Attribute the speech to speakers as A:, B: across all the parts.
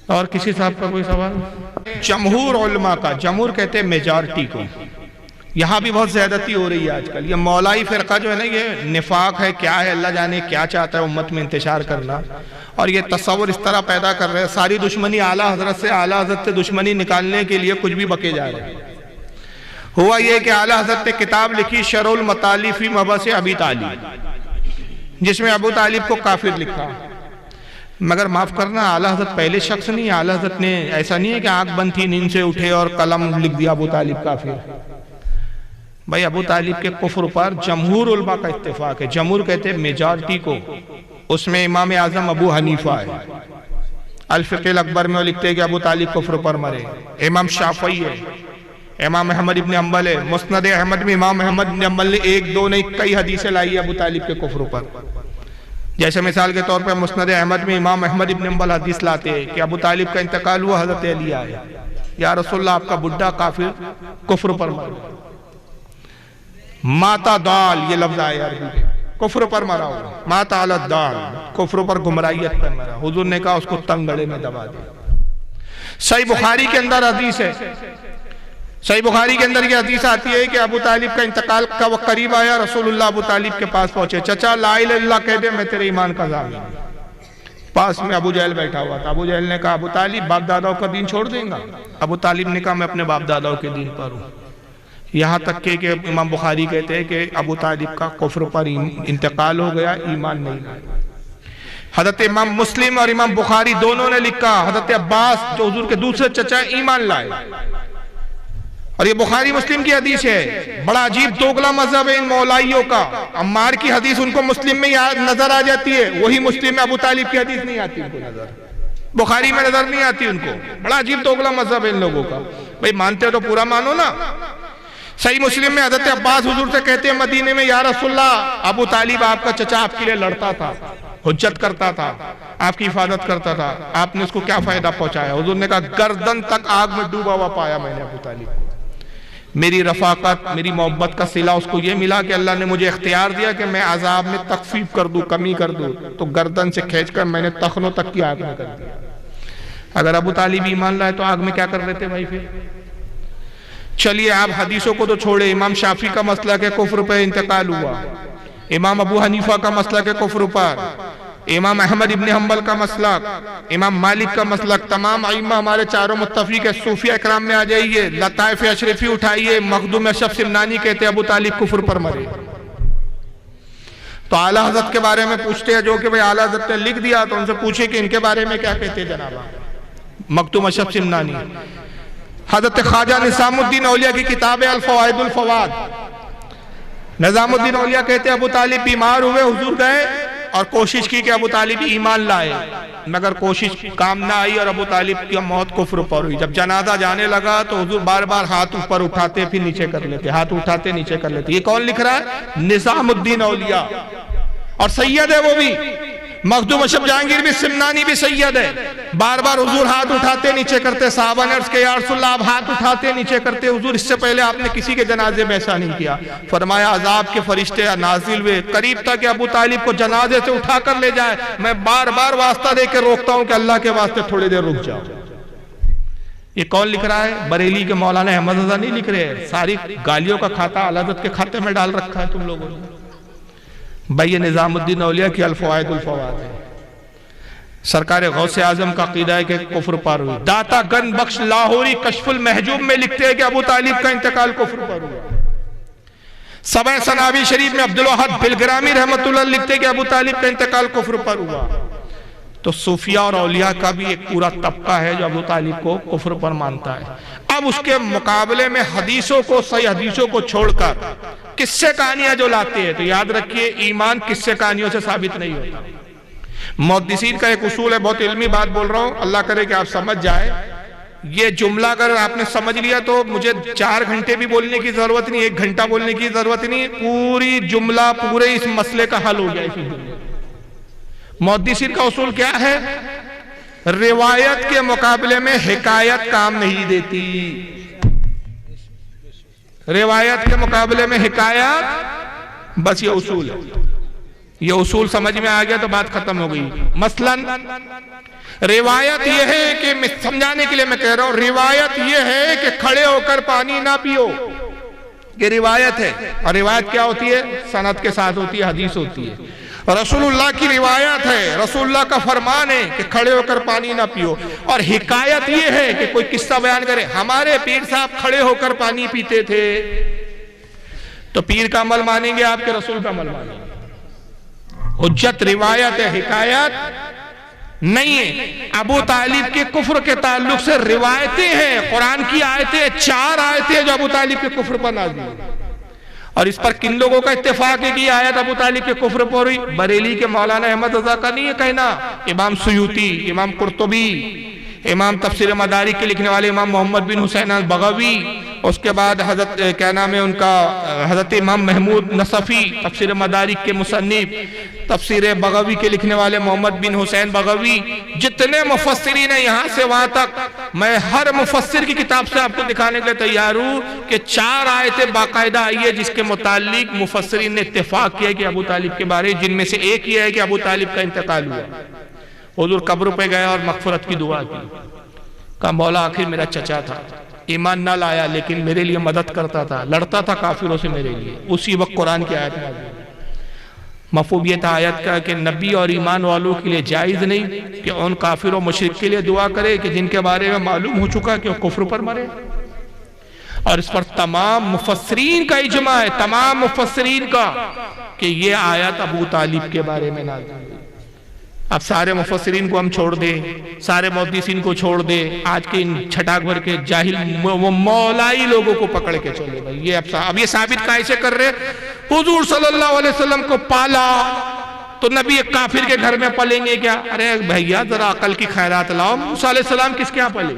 A: اور کسی صاحب کا کوئی سوال؟ جمہور علماء کا، جمہور کہتے ہیں میجارٹی کو، یہاں بھی بہت زیادتی ہو رہی ہے آج کل. یہ مولائی فرقہ جو ہے نا، یہ نفاق ہے، کیا ہے اللہ جانے کیا چاہتا ہے امت میں انتشار کرنا، اور یہ تصور اس طرح پیدا کر رہے ہیں. ساری دشمنی اعلیٰ حضرت سے، اعلیٰ حضرت سے دشمنی نکالنے کے لیے کچھ بھی بکے جا رہے ہیں. ہوا یہ کہ اعلیٰ حضرت نے کتاب لکھی شرح المطالب فی مبحث ابی طالب، جس میں ابو طالب کو کافر لکھا. مگر معاف کرنا، اعلیٰ حضرت پہلے شخص نہیں. اعلیٰ حضرت نے ایسا نہیں ہے کہ آنکھ بند تھی نیند سے اٹھے اور قلم لکھ دیا ابو طالب کافر. بھائی ابو طالب کے کفر پر جمہور علماء کا اتفاق ہے. جمہور کہتے ہیں میجارٹی کو، اس میں امام اعظم ابو حنیفہ ہے. الفقہ الاکبر میں وہ لکھتے ہیں کہ ابو طالب کفر پر مرے. امام شافعی ہے، امام احمد ابن حنبل ہے. مسند احمد میں امام احمد ابن حنبل نے ایک دو نہیں کئی حدیثیں لائی ابو طالب کے کفر پر. جیسے مثال کے طور پر مسند احمد میں امام احمد ابن حنبل حدیث لاتے ہیں کہ ابو طالب کا انتقال ہوا، حضرت علی آئے، یا رسول اللہ آپ کا بڈھا کافر کفر پر مرا. ماتا دال، یہ لفظ آیا عربی میں، کفر پر مرا ہوا. ماتا علی الدال، کفر پر گمراہیت پر مرا. حضور نے کہا اس کو تنگ گڑے میں دبا دے. صحیح بخاری کے اندر حدیث ہے، صحیح بخاری کے اندر یہ حدیث آتی ہے کہ ابو طالب کا انتقال کا وقت قریب آیا. رسول اللہ ابو طالب کے پاس پہنچے. چچا لا الہ الا اللہ کہہ دے، میں تیرے ایمان کا ضامن ہوں. پاس میں ابو جہل بیٹھا ہوا تھا. ابو جہل نے کہا ابو طالب باپ داداؤں کا دین چھوڑ دیں گا؟ ابو طالب نے کہا میں اپنے باپ داداؤں کے دین پر ہوں. یہاں تک کہ امام بخاری کہتے ہیں کہ ابو طالب کا کفر پر انتقال ہو گیا، ایمان نہیں لایا. حضرت امام مسلم اور امام بخاری دونوں نے لکھا حضرت عباس جو حضور کے دوسرے چچا ایمان لائے. اور یہ بخاری مسلم کی حدیث ہے. بڑا عجیب دوگلا مذہب ہے ان مولائیوں کا. عمار کی حدیث ان کو مسلم میں نظر آ جاتی ہے، وہی مسلم میں ابو طالب کی حدیث نہیں آتی ان کو نظر، بخاری میں نظر نہیں آتی ان کو. بڑا عجیب دوگلا مذہب ہے ان لوگوں کا. بھئی مانتے ہو تو پورا مانو نا. صحیح مسلم میں حضرت عباس حضور سے کہتے ہیں مدینے میں، یا رسول اللہ ابو طالب آپ کا چچا آپ کے لیے لڑتا تھا، حجت کرتا تھا، آپ کی حفاظت کرتا تھا، آپ نے اس کو کیا فائدہ پہنچایا؟ حضور نے کہا گردن تک آگ میں ڈوبا ہوا پایا میں نے ابو طالب کو. میری رفاقت، میری محبت کا صلہ اس کو یہ ملا کہ اللہ نے مجھے اختیار دیا کہ میں عذاب میں تخفیف کر دوں، کمی کر دوں، تو گردن سے کھینچ کر میں نے تخنوں تک کی آگ میں کر دیا. اگر ابو طالب ایمان لائے تو آگ میں کیا کر لیتے بھائی پھر؟ چلیے آپ حدیثوں کو تو چھوڑے. امام شافعی کا مسئلہ کہ کفر پہ انتقال ہوا، امام ابو حنیفہ کا مسئلہ کہ کفر پر، امام احمد ابن حنبل کا مسلک، امام مالک کا مسلک، تمام ائمہ ہمارے چاروں متفق ہے. صوفیہ اکرام میں آ جائیے، لطائف اشرفی اٹھائیے، مخدوم اشرف سمنانی کہتے ہیں ابو طالب کفر پر مرے. تو اعلیٰ حضرت کے بارے میں پوچھتے ہیں جو کہ بھئی اعلیٰ حضرت نے لکھ دیا، تو ان سے پوچھے کہ ان کے بارے میں کیا کہتے ہیں جنابہ. مخدوم اشرف سمنانی. حضرت خواجہ نظام الدین اولیاء کی کتاب ہے الفوائد الفواد. نظام الدین اولیاء کہتے ہیں ابو طالب بیمار ہوئے، حضور گئے اور کوشش کی کہ ابو طالب ایمان لائے، مگر کوشش کام نہ آئی اور ابو طالب کی موت کفر پر ہوئی. جب جنازہ جانے لگا تو حضور بار بار ہاتھ اوپر اٹھاتے پھر نیچے کر لیتے، ہاتھ اٹھاتے نیچے کر لیتے. یہ کون لکھ رہا ہے؟ نظام الدین اولیاء. اور سید ہے وہ بھی، مخدوم اشرف جہانگیر بھی، سمنانی بھی سید ہے. بار بار حضور ہاتھ اٹھاتے نیچے کرتے. صحابہ نے عرض کہ یا رسول اللہ آپ ہاتھ اٹھاتے نیچے کرتے، حضور اس سے پہلے آپ نے کسی کے جنازے میں ایسا نہیں کیا. فرمایا عذاب کے فرشتے نازل ہوئے، قریب تھا کہ ابو طالب کو جنازے سے اٹھا کر لے جائے. میں بار بار واسطہ دے کے روکتا ہوں کہ اللہ کے واسطے تھوڑی دیر رک جاؤ. یہ کون لکھ رہا ہے؟ بریلی کے مولانا احمد رضا نہیں لکھ رہے ہیں. ساری گالیوں کا کھاتا اعلیٰ حضرت کے کھاتے میں ڈال رکھا ہے تم لوگوں نے. بھائی یہ نظام الدین اولیاء کی الفوائد الفواد ہے. سرکار غوث اعظم کا عقیدہ ہے کہ کفر پر ہوئی. داتا گن بخش لاہوری کشف المحجوب میں لکھتے ہیں کہ ابو طالب کا انتقال کفر پر ہوا. سبع سنابی شریف میں عبدالوہد بلگرامی رحمت اللہ لکھتے ہیں کہ ابو طالب کا انتقال کفر پر ہوا. تو صوفیہ اور اولیاء کا بھی ایک پورا طبقہ ہے جو ابو طالب کو کفر پر مانتا ہے. اب اس کے مقابلے میں حدیثوں کو، صحیح حدیثوں کو چھوڑ کر قصے کہانیاں جو لاتے ہیں، تو یاد رکھیے ایمان قصے کہانیوں سے ثابت نہیں ہوتا. محدثین کا ایک اصول ہے، بہت علمی بات بول رہا ہوں، اللہ کرے کہ آپ سمجھ جائے. یہ جملہ اگر آپ نے سمجھ لیا تو مجھے 4 گھنٹے بھی بولنے کی ضرورت نہیں، 1 گھنٹہ بولنے کی ضرورت نہیں، پوری جملہ پورے اس مسئلے کا حل ہو گیا اسی جملے. محدثین کا اصول کیا ہے؟ روایت کے مقابلے میں حکایت کام نہیں دیتی. روایت کے مقابلے میں حکایت، بس یہ اصول ہے. یہ اصول سمجھ میں آ گیا تو بات ختم ہو گئی۔ مثلاً روایت یہ ہے کہ سمجھانے کے لیے میں کہہ رہا ہوں، روایت یہ ہے کہ کھڑے ہو کر پانی نہ پیو، یہ روایت ہے۔ اور روایت کیا ہوتی ہے؟ سند کے ساتھ ہوتی ہے، حدیث ہوتی ہے۔ رسول اللہ کی روایت ہے، رسول اللہ کا فرمان ہے کہ کھڑے ہو کر پانی نہ پیو۔ اور حکایت یہ ہے کہ کوئی قصہ بیان کرے ہمارے پیر صاحب کھڑے ہو کر پانی پیتے تھے، تو پیر کا عمل مانیں گے آپ کے رسول کا عمل مانیں گے؟ حجت روایت ہے، حکایت نہیں ہے۔ ابو طالب کے کفر کے تعلق سے روایتیں ہیں، قرآن کی آیتیں 4 آیتیں جو ابو طالب کے کفر پر نازل ہیں۔ اور اس پر کن لوگوں کا اتفاق ہے کہ یہ آیت ابو طالب کے کفر پر ہوئی؟ بریلی کے مولانا احمد رضا کا نہیں ہے کہنا، امام سیوطی، امام قرطبی، امام تفسیر مدارک کے لکھنے والے امام محمد بن حسین البغوی، اس کے بعد حضرت کیا نام ہے ان کا، حضرت امام محمود نصفی تفسیر مدارک کے مصنف، تفسیر بغوی کے لکھنے والے محمد بن حسین بغوی، جتنے مفسرین ہیں یہاں سے وہاں تک، میں ہر مفسر کی کتاب سے آپ کو دکھانے کے لیے تیار ہوں کہ 4 آیتیں باقاعدہ آئی ہے جس کے متعلق مفسرین نے اتفاق کیا کہ ابو طالب کے بارے، جن میں سے ایک یہ ہے کہ ابو طالب کا انتقال ہوا۔ حضور قبر پہ گیا اور مغفرت کی دعا کی، کہا مولا آخر میرا چچا تھا، ایمان نہ لایا لیکن میرے لیے مدد کرتا تھا، لڑتا تھا کافروں سے میرے لیے۔ اسی وقت قرآن کی آیت نازل ہوئی۔ مفہوم یہ تھا آیت کا کہ نبی اور ایمان والوں کے لیے جائز نہیں کہ ان کافر و مشرک کے لیے دعا کرے کہ جن کے بارے میں معلوم ہو چکا کہ وہ کفر پر مرے۔ اور اس پر تمام مفسرین کا اجماع ہے، تمام مفسرین کا، کہ یہ آیت ابو طالب کے بارے میں نازل ہوئی۔ اب سارے مفسرین کو ہم چھوڑ دیں، سارے محدثین کو چھوڑ دیں، آج کے ان چھٹاک بھر کے جاہل مولائی لوگوں کو پکڑ کے چلے بھائی، یہ اب یہ ثابت کیسے کر رہے؟ حضور صلی اللہ علیہ وسلم کو پالا تو نبی ایک کافر کے گھر میں پلیں گے کیا؟ ارے بھائیا ذرا عقل کی خیرات لاؤ، موسیٰ علیہ السلام کس کے یہاں پلے؟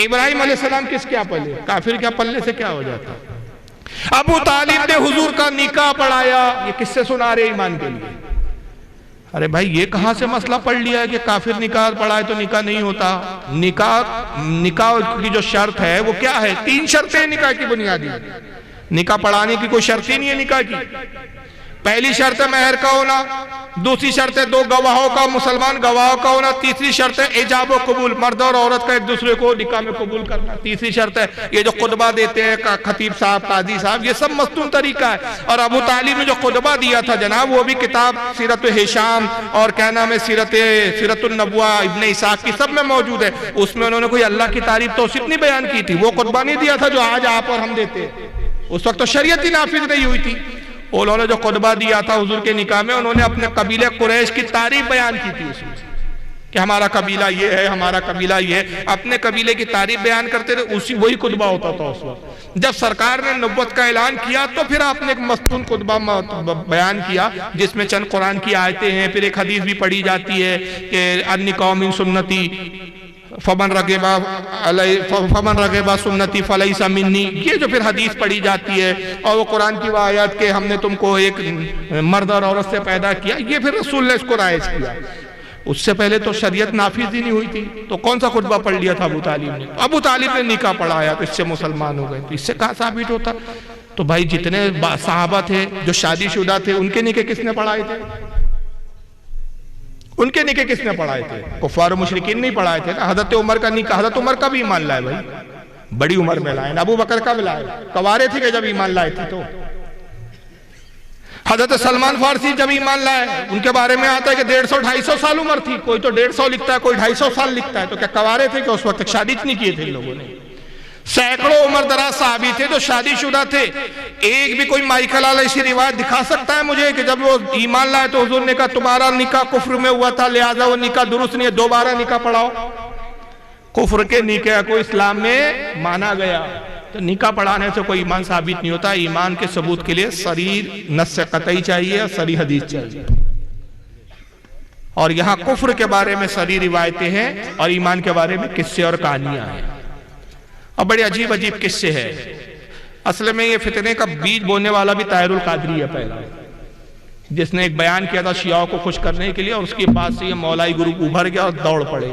A: ابراہیم علیہ السلام کس کے یہاں پلے؟ کافر کے پلنے سے کیا ہو جاتا؟ ابو طالب نے حضور کا نکاح پڑھایا، یہ کس سے سنا رہے ایمان کے لیے؟ ارے بھائی یہ کہاں سے مسئلہ پڑھ لیا ہے کہ کافر نکاح پڑھائے تو نکاح نہیں ہوتا؟ نکاح کی جو شرط ہے وہ کیا ہے؟ 3 شرطیں ہیں نکاح کی بنیادی۔ نکاح پڑھانے کی کوئی شرط ہی نہیں ہے نکاح کی۔ پہلی شرط ہے مہر کا ہونا، دوسری شرط ہے 2 گواہوں کا، مسلمان گواہوں کا ہونا، تیسری شرط ہے ایجاب و قبول، مرد اور عورت کا ایک دوسرے کو نکاح میں قبول کرنا، تیسری شرط ہے یہ جو خطبہ دیتے ہیں خطیب صاحب، قاضی صاحب، یہ سب مستون طریقہ ہے۔ اور ابو طالب نے جو خطبہ دیا تھا جناب، وہ بھی کتاب سیرت ہشام اور کیا نام ہے سیرت النبوہ ابن اسحاق کی سب میں موجود ہے۔ اس میں انہوں نے کوئی اللہ کی تعریف توصیف نہیں بیان کی تھی، وہ خطبہ نہیں دیا تھا جو آج آپ اور ہم دیتے ہیں۔ اس وقت تو شریعت ہی نافذ نہیں ہوئی تھی۔ انہوں نے جو خطبہ دیا تھا حضور کے نکاح میں، انہوں نے اپنے قبیلہ قریش کی تعریف بیان کی تھی اس میں کہ ہمارا قبیلہ یہ ہے، ہمارا قبیلہ یہ ہے، اپنے قبیلے کی تعریف بیان کرتے تھے، وہی خطبہ ہوتا تھا اس وقت۔ جب سرکار نے نبوت کا اعلان کیا تو پھر آپ نے ایک مستون خطبہ بیان کیا جس میں چند قرآن کی آیتیں ہیں، پھر ایک حدیث بھی پڑھی جاتی ہے کہ النکاح من سنتی فمن رغب سنتی فلیس منی، یہ جو پھر حدیث پڑھی جاتی ہے، اور وہ قرآن کی وہ آیات کہ ہم نے تم کو ایک مرد اور عورت سے پیدا کیا، یہ پھر رسول نے اس کو رائج کیا۔ اس سے پہلے تو شریعت نافذ ہی نہیں ہوئی تھی، تو کون سا خطبہ پڑھ لیا تھا ابو طالب نے؟ ابو طالب نے نکاح پڑھایا تو اس سے مسلمان ہو گئے، تو اس سے کہاں ثابت ہوتا؟ تو بھائی جتنے صحابہ تھے جو شادی شدہ تھے ان کے نکاح کس نے پڑھائے تھے؟ ان کے نکاح کس نے پڑھائے تھے؟ کفار و مشرکین نہیں پڑھائے تھے۔ حضرت عمر کا نکاح، حضرت عمر کا بھی ایمان لائے بھائی، بڑی عمر میں لائے۔ ابو بکر کا بھی لائے، کوارے تھے کہ جب ایمان لائے تھے تو۔ حضرت سلمان فارسی جب ایمان لائے، ان کے بارے میں آتا ہے کہ 150-250 سال عمر تھی، کوئی تو 150 لکھتا ہے، کوئی 250 سال لکھتا ہے، تو کیا کوارے تھے کہ اس وقت تک شادی نہیں کیے تھے ان لوگوں نے؟ سینکڑوں عمر دراز صحابی تھے جو شادی شدہ تھے۔ ایک بھی کوئی مائیکل علیہ ایسی روایت دکھا سکتا ہے مجھے کہ جب وہ ایمان لائے تو حضور نے کہا تمہارا نکاح کفر میں ہوا تھا لہذا وہ نکاح درست نہیں ہے، دوبارہ نکاح پڑھاؤ؟ کفر کے نکاح کو اسلام میں مانا گیا، تو نکاح پڑھانے سے کوئی ایمان ثابت نہیں ہوتا۔ ایمان کے ثبوت کے لیے صریح نص قطعی چاہیے اور صریح حدیث چاہیے، اور یہاں کفر کے بارے میں صریح روایتیں ہیں اور ایمان کے بارے میں قصے اور کہانیاں ہیں، اور بڑے عجیب عجیب قصے ہیں۔ اصل میں یہ فتنے کا بیج بونے والا بھی طاہر القادری ہے پہلا، جس نے ایک بیان کیا تھا شیعوں کو خوش کرنے کے لیے، اور اس کے بعد سے یہ مولائی گروپ ابھر گیا اور دوڑ پڑے۔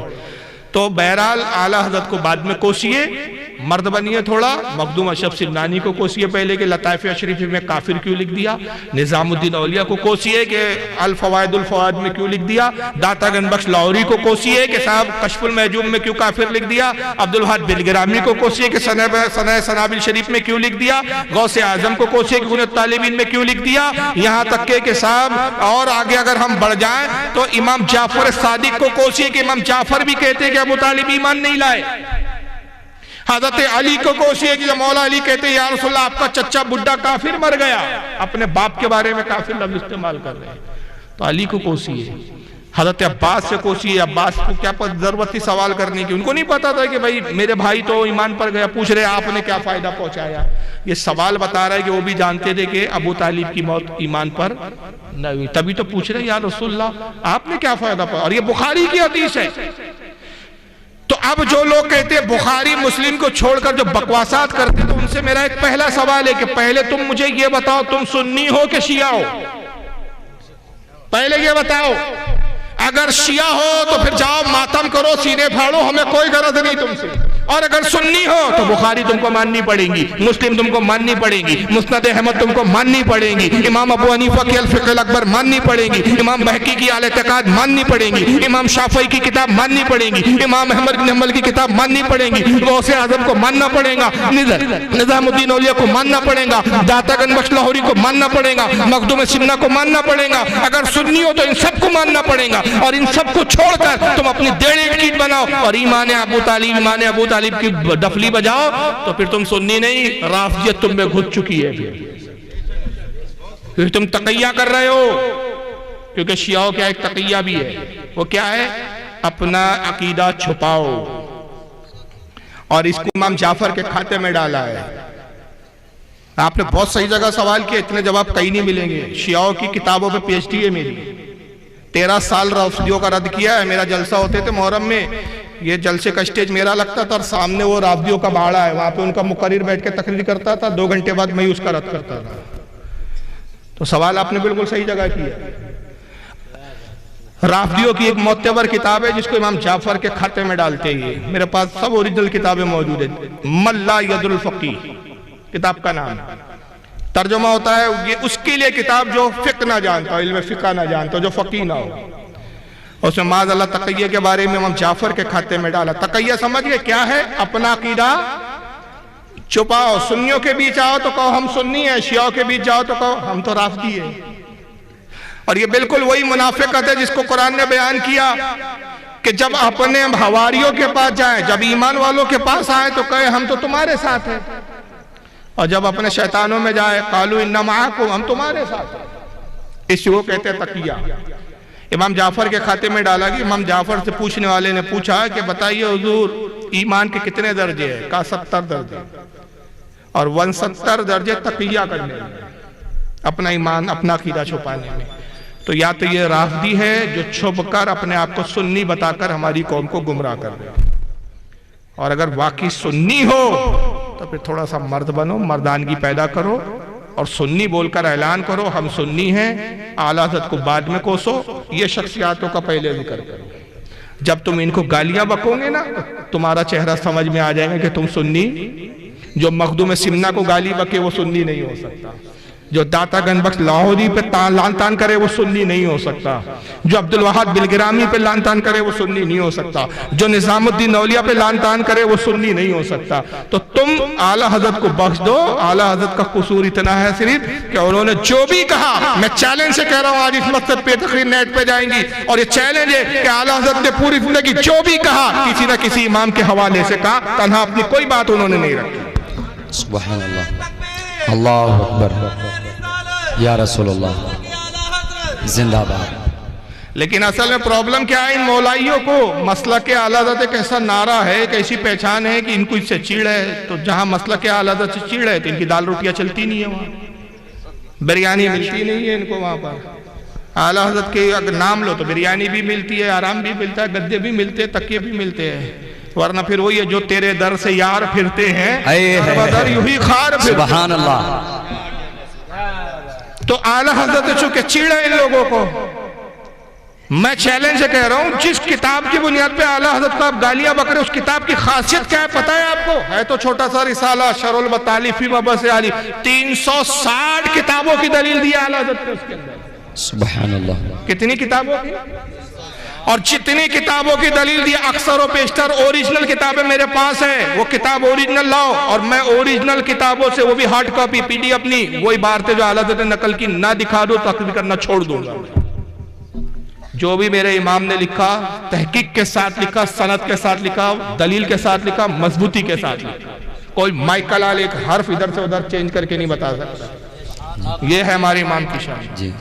A: تو بہرحال اعلیٰ حضرت کو بعد میں کوسیے، مرد بنیے تھوڑا، مخدوم اشرف سمنانی کو کوسیے پہلے کہ لطائف اشریف میں کافر کیوں لکھ دیا، نظام الدین اولیاء کو کوسیے کہ الفوائد الفوائد میں کیوں لکھ دیا، داتا گنج بخش لاہوری کو کوسیے کہ صاحب کشف المحجوب میں کیوں کافر لکھ دیا، عبدالوہاب بلگرامی کو کوسیے کہ سنہ سنابل شریف میں کیوں لکھ دیا، غوث اعظم کو کوسیے کہ غنیۃ الطالبین میں کیوں لکھ دیا، یہاں تک کہ صاحب اور آگے اگر ہم بڑھ جائیں تو امام جعفر صادق کو کوسیے کہ امام جعفر بھی کہتے کہ ابو طالب ایمان نہیں لائے، حضرت علی کو کوسیے کہ مولا علی کہتے یا رسول اللہ آپ کا چچا بڈھا کافر مر گیا، اپنے باپ کے بارے میں کافر لفظ استعمال کر رہے ہیں، تو علی کو کوسیے، حضرت عباس سے کوسیے، عباس کو کیا ضرورت تھی سوال کرنے کی، ان کو نہیں پتا تھا کہ بھائی میرے بھائی تو ایمان پر گیا، پوچھ رہے آپ نے کیا فائدہ پہنچایا، یہ سوال بتا رہا ہے کہ وہ بھی جانتے تھے کہ ابو طالب کی موت ایمان پر نہ ہوئی، تبھی تو پوچھ رہے یا رسول اللہ آپ نے کیا فائدہ پہنچایا، اور یہ بخاری کی حدیث ہے۔ تو اب جو لوگ کہتے ہیں بخاری مسلم کو چھوڑ کر جو بکواسات کرتے تو ان سے میرا ایک پہلا سوال ہے کہ پہلے تم مجھے یہ بتاؤ تم سنی ہو کہ شیعہ ہو، پہلے یہ بتاؤ، اگر شیعہ ہو تو پھر جاؤ ماتم کرو سینے پھاڑو، ہمیں کوئی غرض نہیں تم سے، اور اگر سنی ہو تو بخاری تم کو ماننی پڑیں گی، مسلم تم کو ماننی پڑیں گی، مسند احمد تم کو ماننی پڑیں گی، امام ابو حنیفہ کی الفقہ الاکبر ماننی پڑیں گی، امام بہقی کی الاعتقاد ماننی پڑیں گی، امام شافعی کی کتاب ماننی پڑیں گی، امام احمد بن حنبل کی کتاب ماننی پڑیں گی، غوث اعظم کو ماننا پڑے گا، نظام الدین اولیاء کو ماننا پڑے گا، داتا گنج بخش لاہوری کو ماننا پڑے گا، مخدوم سمنہ کو ماننا پڑے گا، اگر سنی ہو تو ان سب کو ماننا پڑے گا، اور ان سب کو چھوڑ کر تم اپنی دیڑھی کیٹ بناؤ اور ایمان ابو طالب کی ڈفلی بجاؤ تو پھر تم سنی نہیں، رافضیت تم میں گھس چکی ہے، پھر تم تقیہ کر رہے ہو، کیونکہ شیعوں کا ایک تقیہ بھی ہے، وہ کیا ہے، اپنا عقیدہ چھپاؤ، اور اس کو امام جعفر کے کھاتے میں ڈالا ہے۔ آپ نے بہت صحیح جگہ سوال کیا، اتنے جواب کہیں نہیں ملیں گے، شیعوں کی کتابوں پہ پی ایچ ڈی ہے میری، 13 سال رافضیوں کا رد کیا ہے، میرا جلسہ ہوتے تھے محرم میں، یہ جلسے کا سٹیج میرا لگتا تھا اور سامنے وہ رافضیوں کا باڑا ہے، وہاں پہ ان کا مقرر بیٹھ کے تقریر کرتا تھا، 2 گھنٹے بعد میں اس کا رد کرتا تھا۔ تو سوال آپ نے بالکل صحیح جگہ کیا، رافضیوں کی ایک معتبر کتاب ہے جس کو امام جعفر کے کھاتے میں ڈالتے ہیں، میرے پاس سب اوریجنل کتابیں موجود ہیں، من لا ید الفقیہ کتاب کا نام، ترجمہ ہوتا ہے یہ اس کے لیے کتاب جو فقہ نہ جانتا ہو، علم فقہ نہ جانتا ہو، جو فقیہ نہ ہو، اس میں معاذ اللہ تقیہ کے بارے میں امام جعفر کے کھاتے میں ڈالا۔ تقیہ سمجھ گئے کیا ہے، اپنا عقیدہ چھپاؤ، سنیوں کے بیچ آؤ تو کہو ہم سنی ہیں، شیعوں کے بیچ جاؤ تو کہو ہم تو رافضی ہیں، اور یہ بالکل وہی منافقت ہے جس کو قرآن نے بیان کیا کہ جب اپنے حواریوں کے پاس جائیں، جب ایمان والوں کے پاس آئیں تو کہے ہم تو تمہارے ساتھ ہیں، اور جب اپنے شیطانوں میں جائے قالوا انا معکم ہم تمہارے ساتھ ہیں، اس کو کہتے ہیں تقیہ۔ امام جعفر کے کھاتے میں ڈالا گیا، امام جعفر سے پوچھنے والے نے پوچھا کہ بتائیے حضور ایمان کے کتنے درجے ہیں، کہا 70 درجے، اور 69 درجے تقیہ کرنے میں، اپنا ایمان اپنا عقیدہ چھپانے میں۔ تو یا تو یہ رافضی ہے جو چھپ کر اپنے آپ کو سنی بتا کر ہماری قوم کو گمراہ کر رہے ہیں، اور اگر واقعی سنی ہو تو پھر تھوڑا سا مرد بنو، مردانگی پیدا کرو، اور سنی بول کر اعلان کرو ہم سنی ہیں، اعلیٰ حضرت کو بعد میں کوسو، یہ شخصیاتوں کا پہلے ذکر کرو۔ جب تم ان کو گالیاں بکو گے نا تمہارا چہرہ سمجھ میں آ جائے گا کہ تم سنی، جو مخدوم سمنہ کو گالی بکے وہ سنی نہیں ہو سکتا، جو داتا گنج بخش لاہوری پہ لان تان کرے وہ سنی نہیں ہو سکتا، جو عبدالوہاب بلگرامی پہ لان تان کرے وہ سنی نہیں ہو سکتا، جو نظام الدین اولیاء پہ لان تان کرے وہ سنی نہیں ہو سکتا۔ تو تم اعلیٰ حضرت کو بخش دو، اعلیٰ حضرت کا قصور اتنا ہے صرف کہ انہوں نے جو بھی کہا، میں چیلنج سے کہہ رہا ہوں، آج اس مسجد پہ تقریر نیٹ پہ جائیں گی اور یہ چیلنج ہے کہ اعلیٰ حضرت نے پوری زندگی جو بھی کہا کسی نہ کسی امام کے حوالے سے کہا، تنہا اپنی کوئی بات انہوں نے نہیں رکھی۔
B: سبحان اللہ، اللہ اکبر، یا رسول اللہ زندہ باد۔
A: لیکن اصل میں پرابلم کیا ہے ان مولائیوں کو، مسلک اعلیٰ حضرت ایک ایسا نعرہ ہے، ایک ایسی پہچان ہے کہ ان کو اس سے چیڑ ہے، تو جہاں مسلک اعلیٰ حضرت سے چیڑ ہے تو ان کی دال روٹیاں چلتی نہیں ہے، وہاں بریانی ملتی نہیں ہے ان کو، وہاں پر اعلیٰ حضرت کے اگر نام لو تو بریانی بھی ملتی ہے، آرام بھی ملتا ہے، گدے بھی ملتے ہیں، تکیے بھی ملتے ہیں، ورنہ پھر وہی ہے جو تیرے در سے یار پھرتے ہیں در یوں ہی خار پھرتے ہیں۔
B: سبحان اللہ۔
A: تو اعلیٰ حضرت چونکہ چیڑا ان لوگوں کو، میں چیلنج سے کہہ رہا ہوں جس کتاب کی بنیاد پہ اعلیٰ حضرت کو آپ گالیاں بک رہے اس کتاب کی خاصیت کیا ہے پتہ ہے آپ کو؟ ہے تو چھوٹا سا رسالہ شرح المطالب فی مبحث علی، 360 کتابوں کی دلیل دی اعلیٰ حضرت نے اس کے اندر۔
B: سبحان اللہ۔
A: کتنی کتابوں کی؟ اور جتنی کتابوں کی دلیل دی اکثر و بیشتر اوریجنل کتابیں میرے پاس ہیں، وہ کتاب اوریجنل لاؤ اور میں اوریجنل کتابوں سے وہ بھی ہارڈ کاپی پی ڈی اپنی وہی بارتے جو اعلیٰ حضرت نے نقل کی نہ دکھا دو تقریر کرنا چھوڑ دوں گا۔ جو بھی میرے امام نے لکھا تحقیق کے ساتھ لکھا، سند کے ساتھ لکھا، دلیل کے ساتھ لکھا، مضبوطی کے ساتھ لکھا، کوئی مائیکل آل ایک حرف ادھر سے ادھر چینج کر کے نہیں بتا سکتا۔ یہ ہے ہمارے امام کی شان۔
B: جی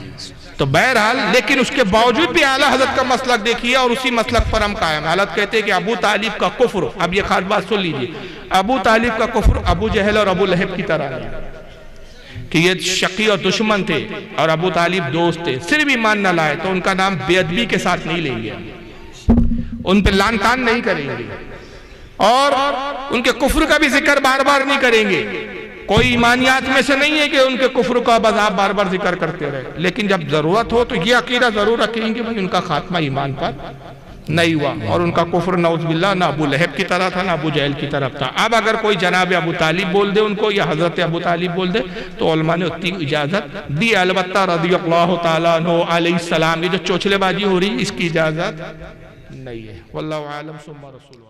A: تو بہرحال لیکن اس کے باوجود بھی اعلیٰ حضرت کا مسلک دیکھیے اور اسی مسلک پر ہم قائم۔ حضرت کہتے ہیں کہ ابو طالب کا کفر، اب یہ خاص بات سن لیجئے، ابو طالب کا کفر ابو جہل اور ابو لہب کی طرح ہے کہ یہ شقی اور دشمن تھے اور ابو طالب دوست تھے، صرف ایمان نہ لائے تو ان کا نام بے ادبی کے ساتھ نہیں لیں گے، ان پہ لان تان نہیں کریں گے اور ان کے کفر کا بھی ذکر بار بار نہیں کریں گے۔ کوئی ایمانیات میں سے نہیں ہے کہ ان کے کفر کا بس آپ بار بار ذکر کرتے رہے، لیکن جب ضرورت ہو تو یہ عقیدہ ضرور رکھیں گے ان کا خاتمہ ایمان پر نہیں ہوا اور ان کا کفر نعوذ باللہ نہ ابو لہب کی طرح تھا نہ ابو جہل کی طرف تھا۔ اب اگر کوئی جناب ابو طالب بول دے ان کو یا حضرت ابو طالب بول دے تو علماء نے اتنی اجازت دی، البتہ رضی اللہ تعالیٰ عنہ علیہ السلام، یہ جو چوچلے بازی ہو رہی اس کی اجازت نہیں ہے۔ واللہ عالم ثم رسول